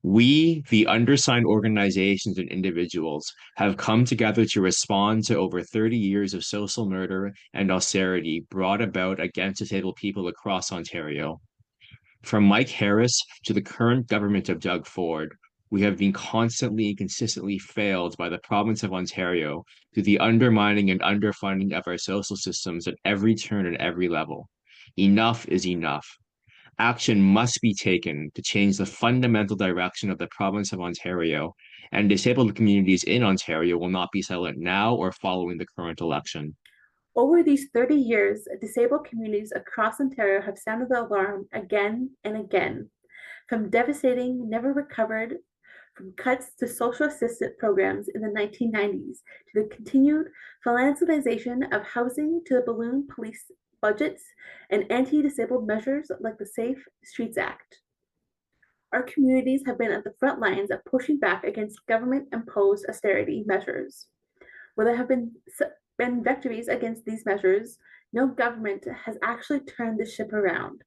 We, the undersigned organizations and individuals, have come together to respond to over 30 years of social murder and austerity brought about against disabled people across Ontario. From Mike Harris to the current government of Doug Ford, we have been constantly and consistently failed by the province of Ontario through the undermining and underfunding of our social systems at every turn and every level. Enough is enough. Action must be taken to change the fundamental direction of the province of Ontario, and disabled communities in Ontario will not be silent now or following the current election. Over these 30 years, disabled communities across Ontario have sounded the alarm again and again. From devastating, never recovered, from cuts to social assistance programs in the 1990s, to the continued philanthropization of housing, to the balloon police budgets and anti disabled measures like the Safe Streets Act. Our communities have been at the front lines of pushing back against government imposed austerity measures. While there have been victories against these measures, no government has actually turned the ship around.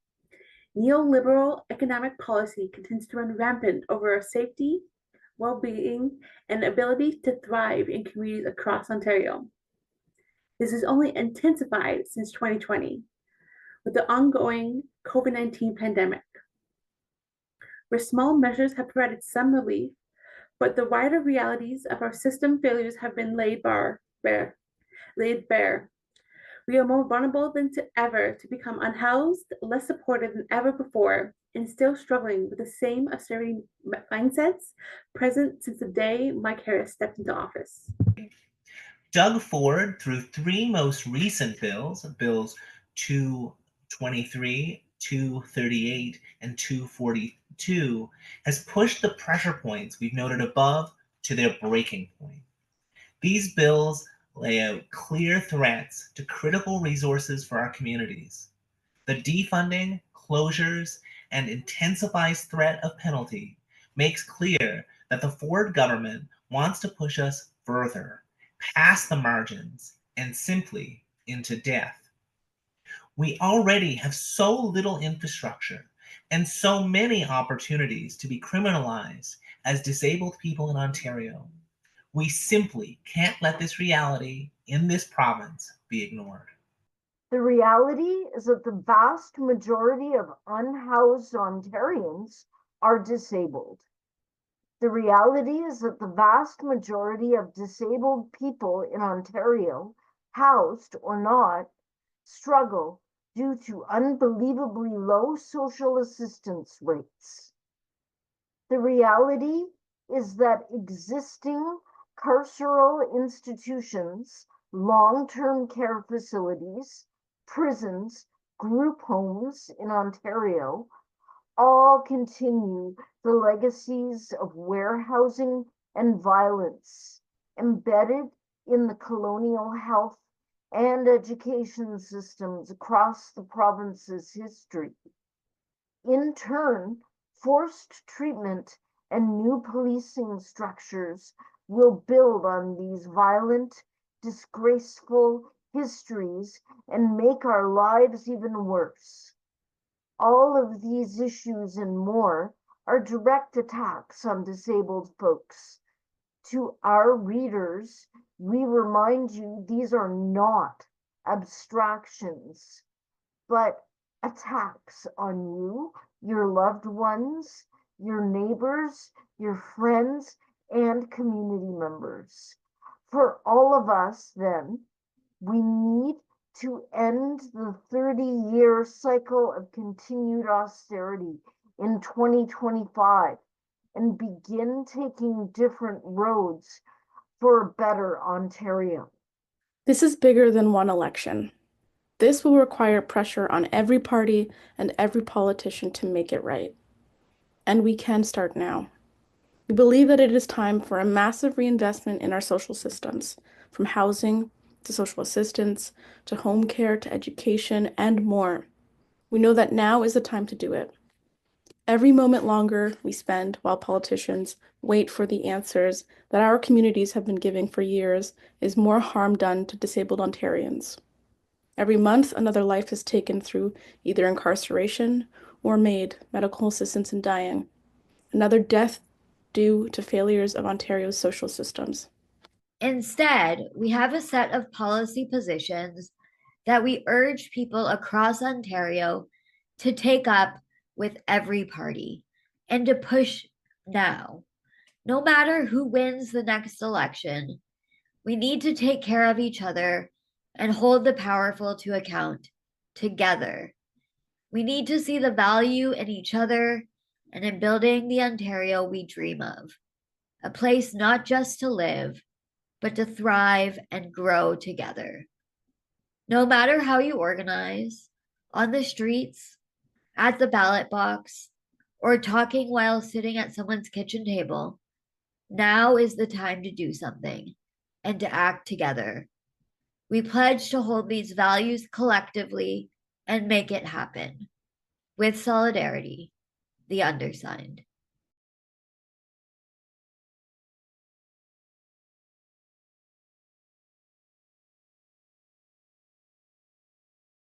Neoliberal economic policy continues to run rampant over our safety, well being, and ability to thrive in communities across Ontario. This has only intensified since 2020 with the ongoing COVID-19 pandemic, where small measures have provided some relief, but the wider realities of our system failures have been laid bare. We are more vulnerable than ever to become unhoused, less supported than ever before, and still struggling with the same austerity mindsets present since the day Mike Harris stepped into office. Doug Ford, through three most recent bills, Bills 223, 238, and 242, has pushed the pressure points we've noted above to their breaking point. These bills lay out clear threats to critical resources for our communities. The defunding, closures, and intensified threat of penalty makes clear that the Ford government wants to push us further, past the margins, and simply into death. We already have so little infrastructure and so many opportunities to be criminalized as disabled people in Ontario. We simply can't let this reality in this province be ignored. The reality is that the vast majority of unhoused Ontarians are disabled. The reality is that the vast majority of disabled people in Ontario, housed or not, struggle due to unbelievably low social assistance rates. The reality is that existing carceral institutions, long-term care facilities, prisons, group homes in Ontario all continue the legacies of warehousing and violence embedded in the colonial health and education systems across the province's history. In turn, forced treatment and new policing structures will build on these violent, disgraceful histories and make our lives even worse. All of these issues and more are direct attacks on disabled folks. To our readers, we remind you these are not abstractions, but attacks on you, your loved ones, your neighbors, your friends, and community members. For all of us, then, we need to end the 30-year cycle of continued austerity in 2025 and begin taking different roads for a better Ontario. This is bigger than one election. This will require pressure on every party and every politician to make it right. And we can start now. We believe that it is time for a massive reinvestment in our social systems, from housing to social assistance, to home care, to education, and more. We know that now is the time to do it. Every moment longer we spend while politicians wait for the answers that our communities have been giving for years is more harm done to disabled Ontarians. Every month, another life is taken through either incarceration or made medical assistance in dying. another death due to failures of Ontario's social systems. Instead, we have a set of policy positions that we urge people across Ontario to take up with every party and to push now. No matter who wins the next election, we need to take care of each other and hold the powerful to account together. We need to see the value in each other and in building the Ontario we dream of, a place not just to live, but to thrive and grow together. No matter how you organize, on the streets, at the ballot box, or talking while sitting at someone's kitchen table, now is the time to do something and to act together. We pledge to hold these values collectively and make it happen. With solidarity, the undersigned.